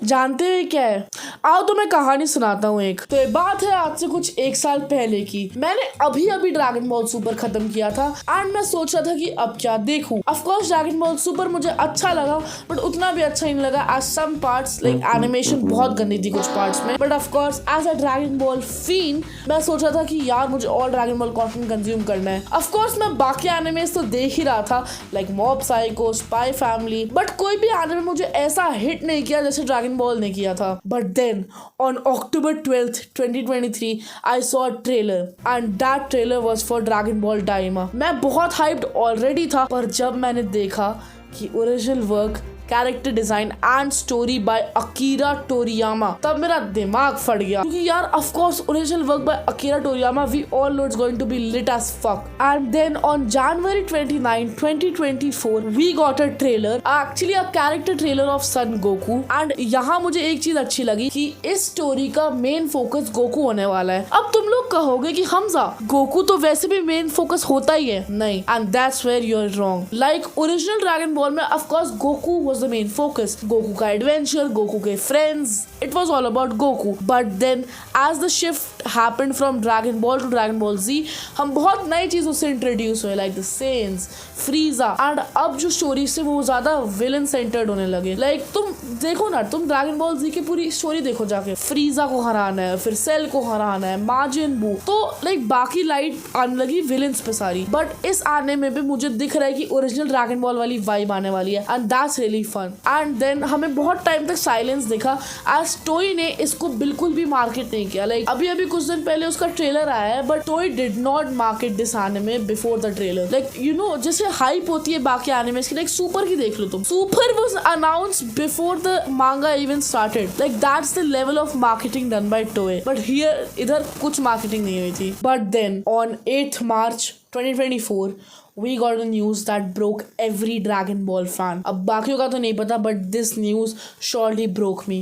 जानते हुए क्या है, आओ तो मैं कहानी सुनाता हूँ एक। तो ये बात है आज से कुछ 1 साल पहले की। मैंने अभी अभी ड्रैगन बॉल सुपर खत्म किया था एंड मैं सोच रहा था कि अब क्या देखूं। Of course Dragon Ball Super मुझे अच्छा लगा बट उतना भी अच्छा नहीं लगा। As some parts like animation बहुत गंदी थी कुछ पार्ट्स में, but of course as a Dragon Ball fan मैं सोच रहा था कि यार मुझे और ड्रैगन बॉल कंटेंट कंज्यूम करना है। ऑफ कोर्स मैं बाकी एनिमेस तो देख ही रहा था like mob psycho, spy family, but कोई भी एनिमे मुझे ऐसा हिट नहीं किया जैसे ड्रैगन बॉल ने किया था। But then on October 12th 2023 I saw a trailer and that trailer was for Dragon Ball Daima। मैं बहुत hyped already था, पर जब मैंने देखा कि original work, character design and story by Akira Toriyama, तब मेरा दिमाग फट गया। क्योंकि यार of course original work by Akira Toriyama we all know it's going to be lit as fuck. And then on January 29, 2024 we got a trailer, actually a character trailer of son Goku. And यहाँ मुझे एक चीज अच्छी लगी कि इस story का main focus Goku होने वाला है। अब तुम लोग कहोगे कि हमजा गोकू तो वैसे भी मेन फोकस होता ही है, नहीं, and that's where you are wrong. Like original Dragon Ball में of course Goku was the main focus, Goku का एडवेंचर, गोकू के friends, it was all about Goku. But then as the shift happened from Dragon Ball to Dragon Ball Z, हम बहुत नई चीजों से introduce हुए like the sense, फ्रीजा, and अब जो स्टोरी से वो ज्यादा विलन सेंटर्ड होने लगे। लाइक तुम देखो ना, तुम ड्रैगन बॉल जी की पूरी स्टोरी देखो जाके, फ्रीजा को हराना है, फिर सेल को हराना है, माजिन बू, तो लाइक बाकी लाइट आने लगी विलन्स पे सारी। बट इस आने में भी मुझे दिख रहा है कि ओरिजिनल ड्रैगन बॉल वाली वाइब आने वाली है and that's really fun. And then हमें बहुत टाइम तक साइलेंस दिखा एज टोई ने इसको बिल्कुल भी मार्केट नहीं किया। लाइक अभी अभी कुछ दिन पहले उसका ट्रेलर आया है बट टोई did not market this anime before the trailer. Like you know जैसे हाइप होती है बाकी एनिमेस की, लाइक सुपर की देख लो तुम, Super was announced before the manga even started. Like that's the level of marketing done by Toei, but here इधर कुछ मार्केटिंग नहीं हुई थी। But then on 8th March 2024 we got the news that broke every Dragon Ball fan। अब बाकियों का तो नहीं पता but this news surely broke me।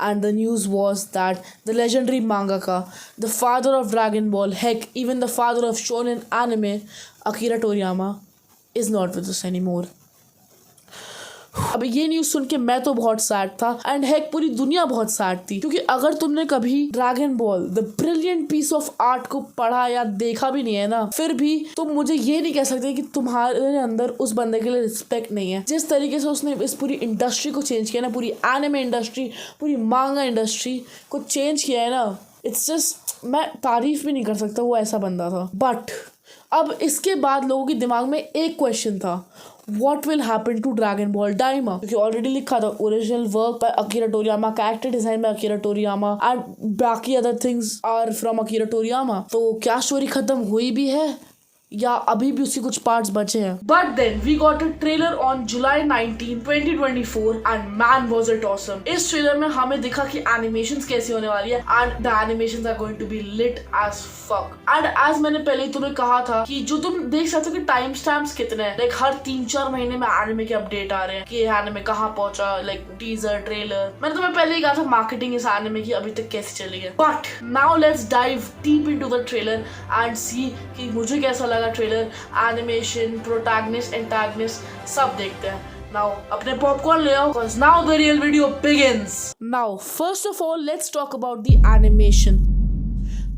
And the news was that the legendary mangaka, the father of Dragon Ball, heck even the father of shonen anime, Akira Toriyama, is not with us anymore। अब ये news सुन के मैं तो बहुत sad था and हेक पूरी दुनिया बहुत सैड थी। क्योंकि अगर तुमने कभी Dragon Ball the brilliant piece of art को पढ़ा या देखा भी नहीं है ना, फिर भी तुम मुझे ये नहीं कह सकते कि तुम्हारे अंदर उस बंदे के लिए रिस्पेक्ट नहीं है। जिस तरीके से उसने इस पूरी इंडस्ट्री को चेंज किया ना, पूरी एनिमे इंडस्ट्री, पूरी मांगा इंडस्ट्री को चेंज किया है ना, इट्स जस्ट, मैं तारीफ भी नहीं कर सकता, वो ऐसा बंदा था। बट अब इसके बाद लोगों के दिमाग में एक क्वेश्चन था, What will happen to Dragon Ball Daima? क्योंकि ऑलरेडी लिखा था original work by Akira Toriyama, character design by Akira Toriyama and बाकी other things are from Akira Toriyama. तो क्या स्टोरी खत्म हुई भी है या अभी भी उसके कुछ पार्ट्स बचे हैं? But then we got a trailer on July 19, 2024 and man was it awesome. इस ट्रेलर में हमें दिखा कि एनिमेशंस कैसी होने वाली है and the animations are going to be lit as fuck. And as मैंने पहले ही तुम्हें कहा था कि जो तुम देख सकते हो कि टाइम स्टैम्प्स कितने हैं, लाइक हर 3-4 महीने में एनिमे के अपडेट आ रहे हैं कि ये एनिमे कहाँ पहुंचा, लाइक टीजर, ट्रेलर। मैंने तुम्हें पहले ही कहा था मार्केटिंग इस एनिमे की अभी तक कैसे चली है। But now let's dive deep into the trailer and see कि मुझे कैसा लगा ट्रेलर, एनिमेशन, प्रोटैगनिस्ट, एंटागनिस्ट, सब देखते हैं। Now अपने पॉपकॉर्न ले आओ because now the real video begins। Now first of all let's talk about the animation।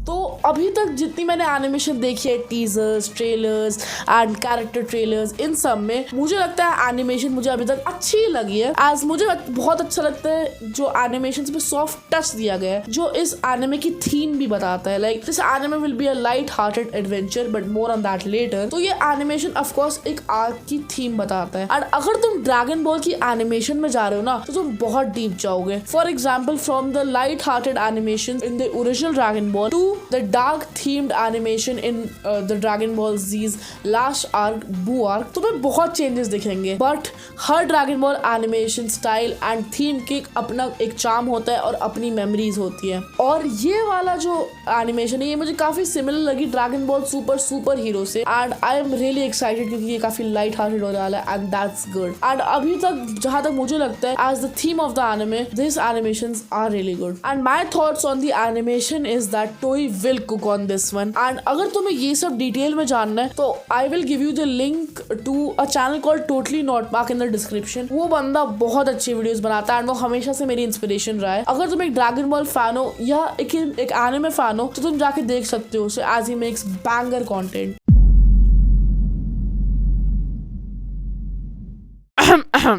तो अभी तक जितनी मैंने एनिमेशन देखी है, teasers, trailers and character trailers, इन सब में मुझे लगता है एनिमेशन मुझे अभी तक अच्छी लगी है। एज मुझे बहुत अच्छा लगता है जो एनिमेशन पे सॉफ्ट टच दिया गया है, जो इस एनिमे की थीम भी बताता है। Like this anime will be a light hearted adventure but more on that later. तो ये एनिमेशन ऑफ कोर्स एक आर्क की थीम बताता है एंड अगर तुम ड्रैगन बॉल की एनिमेशन में जा रहे हो ना तो तुम बहुत डीप जाओगे। For example from the light hearted animation in the original Dragon Ball to the dark themed animation in the Dragon Ball Z's last arc, Buu arc, तुम्हें बहुत चेंजेस दिखेंगे। But her dragon ball animation style and theme के अपना एक charm होता है और अपनी मेमोरीज होती है। और ये वाला जो एनिमेशन है ये मुझे काफी सिमिलर लगी ड्रैगन बॉल सुपर हीरो से and I am really excited क्योंकि ये काफी लाइट हार्टेड होने वाला है एंड दैट्स गुड। एंड अभी तक जहां तक मुझे लगता है as the theme of the anime this animations are really good and my thoughts on the animation is that Toei will cook on this one. And अगर तुम्हें ये सब डिटेल में जानना है तो I will give you the link to a channel called totally not Mark in the description. वो बंदा बहुत अच्छी वीडियोस बनाता है एंड वो हमेशा से मेरी इंस्पिरेशन रहा है। अगर तुम एक ड्रैगन बॉल फैन हो या एक एनिमे फैन हो तो तुम जाके देख सकते हो उसे as he makes banger content.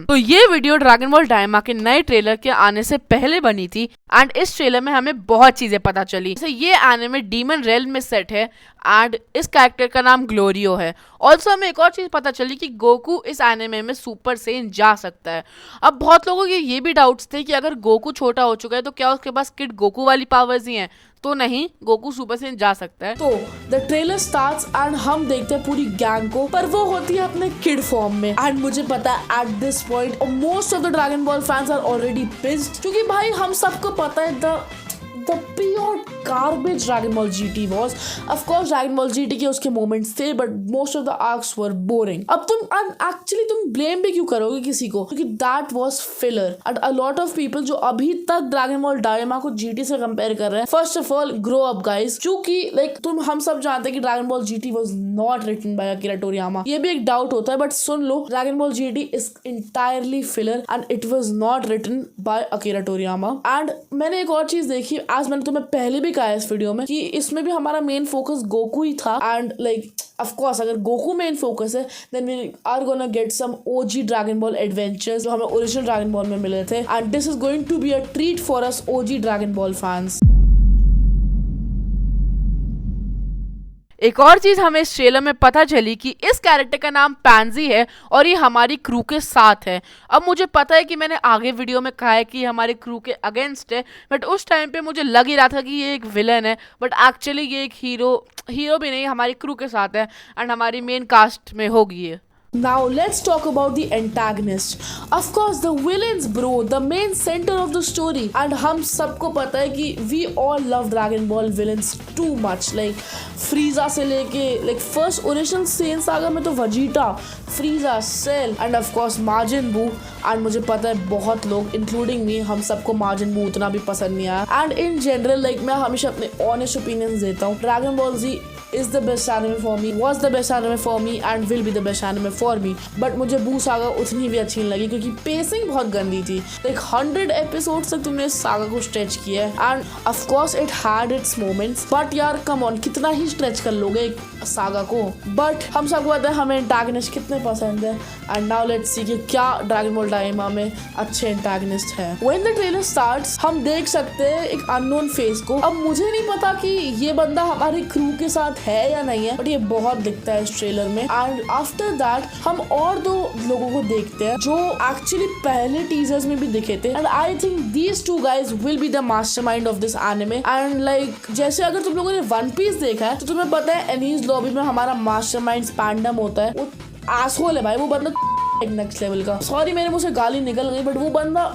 तो ये वीडियो ड्रैगन बॉल डायमा के नए ट्रेलर के आने से पहले बनी थी एंड इस ट्रेलर में हमें बहुत चीजें पता चली। जैसे ये एनिमे डीमन रेल्म में सेट है एंड इस कैरेक्टर का नाम ग्लोरियो है। ऑल्सो हमें एक और चीज पता चली कि गोकू इस एनिमे में सुपर सेन जा सकता है। अब बहुत लोगों के ये भी डाउट्स थे कि अगर गोकू छोटा हो चुका है तो क्या उसके पास किड गोकू वाली पावर्स ही हैं? तो नहीं, गोकू सुपर सेन जा सकता है। तो द ट्रेलर स्टार्ट्स एंड हम देखते हैं पूरी गैंग को, पर वो होती है अपने किड फॉर्म में एंड मुझे पता है at this point most of the Dragon Ball fans are already pissed क्योंकि भाई हम सबको पता है the pure garbage Dragon Ball GT was. Of course Dragon Ball GT के उसके moments थे but most of the arcs were boring. अब तुम blame भी क्यों करोगे किसी को क्योंकि that was filler and a lot of people जो अभी तक Dragon Ball Daima को GT से compare कर रहे हैं, first of all grow up guys क्योंकि like हम सब जानते हैं कि Dragon Ball GT was not written by Akira Toriyama। ये भी एक doubt होता है but soon low Dragon Ball GT is entirely filler and it was not written by Akira Toriyama। and मैंने एक और चीज देखी आज मैंने तुम्हें पहले भी कहा है इस वीडियो में कि इसमें भी हमारा मेन फोकस गोकू ही था एंड लाइक ऑफ कोर्स अगर गोकू मेन फोकस है then we are gonna get some OG Dragon Ball adventures जो हमें ओरिजिनल ड्रैगन बॉल में मिले थे and this is going to be a treat for us OG Dragon Ball fans. एक और चीज हमें इस ट्रेलर में पता चली कि इस कैरेक्टर का नाम पैंजी है और ये हमारी क्रू के साथ है। अब मुझे पता है कि मैंने आगे वीडियो में कहा है कि हमारे क्रू के अगेंस्ट है बट उस टाइम पे मुझे लग ही रहा था कि ये एक विलन है बट एक्चुअली ये एक हीरो भी नहीं हमारी क्रू के साथ है एंड हमारी मेन कास्ट में होगी ये। Now let's talk about the antagonist. Of course the villains bro, the main center of the story and हम सबको पता है कि we all love Dragon Ball villains too much like Frieza से लेके like first original Saiyan saga में तो Vegeta, Frieza, Cell and of course Majin Buu and मुझे पता है बहुत लोग including me हम सबको Majin Buu उतना भी पसंद नहीं आया and in general like मैं हमेशा अपने honest opinions देता हूँ। Dragon Ball Z is the best anime for me, was the best anime for me and will be the best anime for me but मुझे बू सागा उतनी भी अच्छी नहीं लगी क्योंकि पेसिंग बहुत गंदी थी। like 100 एपिसोड्स तक तुमने इस सागा को स्ट्रेच किया है end of course it had it's moments but यार कम ऑन कितना ही स्ट्रेच कर लोगे एक सागा को। बट हम सबको पता है हमें एंटागनिस्ट कितने पसंद है एंड नाउ लेट्स सी कि क्या ड्रैगन बॉल डायमा में अच्छे एंटागनिस्ट हैं। व्हेन द ट्रेलर स्टार्ट्स हम देख सकते हैं एक अननोन फेस को। अब मुझे नहीं पता कि ये बंदा हमारी क्रू के साथ है या नहीं है बट ये बहुत दिखता है इस ट्रेलर में एंड आफ्टर दैट हम और दो लोगों को देखते हैं जो एक्चुअली पहले टीजर्स में भी दिखे थे and I think these two guys will be the mastermind of this anime and like जैसे अगर तुम लोगों ने वन पीस देखा है तो तुम्हें पता है एनीज लॉबी में हमारा मास्टरमाइंड स्पैंडम होता है। वो आसहोल है भाई, वो बंदा एक नेक्स्ट लेवल का, सॉरी मेरे मुंह से गाली निकल गई बट वो बंदा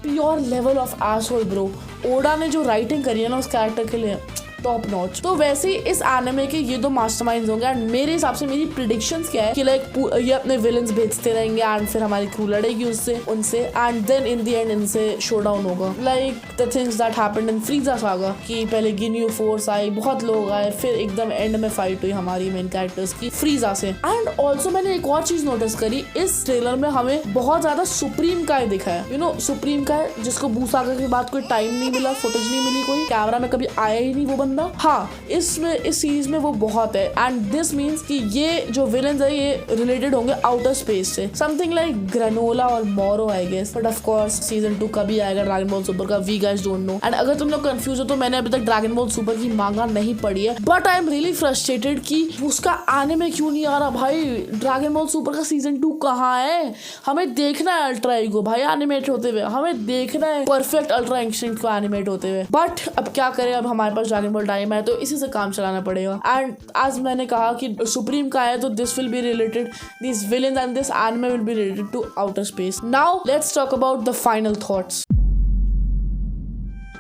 pure level of asshole bro. Oda ने जो राइटिंग करी है ना उस कैरेक्टर के लिए टॉप नॉच। तो वैसे ही इस एनिमे के ये दो मास्टरमाइंड्स होंगे एंड मेरे हिसाब से मेरी प्रेडिक्शंस क्या है कि लाइक ये अपने विलन्स भेजते रहेंगे एंड फिर हमारी क्रू लड़ेगी उनसे and then in the end इनसे शोडाउन होगा like the things that happened in Frieza saga कि पहले गिन्यू फोर्स आई, बहुत लोग आए, फिर एकदम एंड में फाइट हुई हमारी मेन कैरेक्टर्स की फ्रीजा से। एंड ऑल्सो मैंने एक और चीज नोटिस करी इस ट्रेलर में हमें बहुत ज्यादा सुप्रीम काय दिखा है। यू नो सुप्रीम काय जिसको बू सागा के बाद कोई टाइम नहीं मिला, फुटेज नहीं मिली, कोई कैमरा में कभी आया ही नहीं वो हाँ इस सीरीज में वो बहुत है एंड दिस मीन्स कि ये जो विलेंस है ये रिलेटेड होंगे आउटर स्पेस से, समथिंग लाइक ग्रेनोला और Moro I guess. But of course season 2 कभी आएगा ड्रैगन बॉल सुपर का we guys don't know. And अगर तुम लोग कंफ्यूज हो तो मैंने अभी तक ड्रैगन बॉल सुपर की मांगा नहीं पढ़ी है but I am really frustrated कि उसका एनिमे क्यों नहीं आ रहा भाई। ड्रैगन बॉल सुपर का सीजन 2 कहाँ है? हमें देखना है अल्ट्रा ईगो भाई एनिमेट होते हुए, हमें देखना है परफेक्ट अल्ट्रा इंस्टिंक्ट को एनिमेट होते हुए। बट अब क्या करें, अब हमारे पास ड्रैगन बॉल टाइम है तो इसी से काम चलाना पड़ेगा। एंड आज मैंने कहा कि सुप्रीम का है तो this will be related, this villains and this anime will be related to outer space. Now let's talk about the final thoughts.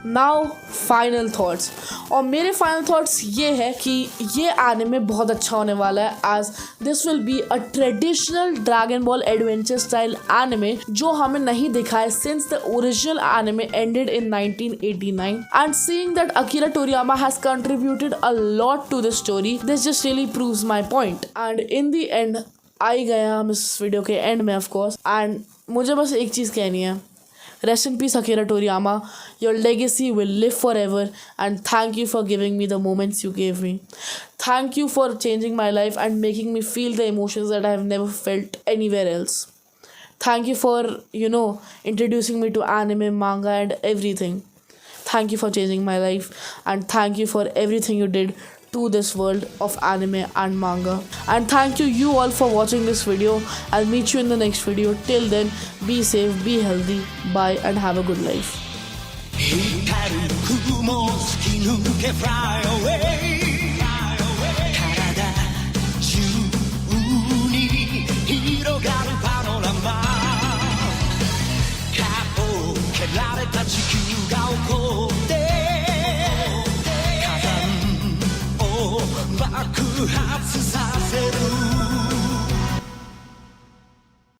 Now final thoughts, और मेरे फाइनल थॉट्स ये है कि ये एनिमे बहुत अच्छा होने वाला है, as this will be a traditional Dragon Ball adventure style anime जो हमें नहीं दिखा है since the original anime ended in 1989, and seeing that Akira Toriyama has contributed a lot to this story, this just really proves my point. And in the end I गया हम इस video के and में of course, and मुझे बस एक चीज़ कहनी है, rest in peace Akira Toriyama, your legacy will live forever, and thank you for giving me the moments you gave me. Thank you for changing my life and making me feel the emotions that I have never felt anywhere else. Thank you for, introducing me to anime, manga and everything. Thank you for changing my life, and thank you for everything you did to this world of anime and manga. And thank you all for watching this video. I'll meet you in the next video. Till then, be safe, be healthy, bye, and have a good life. 光る雲を突き抜け Fly away 体中に広がるパノラマ、かっけられた地球が起こって爆発させる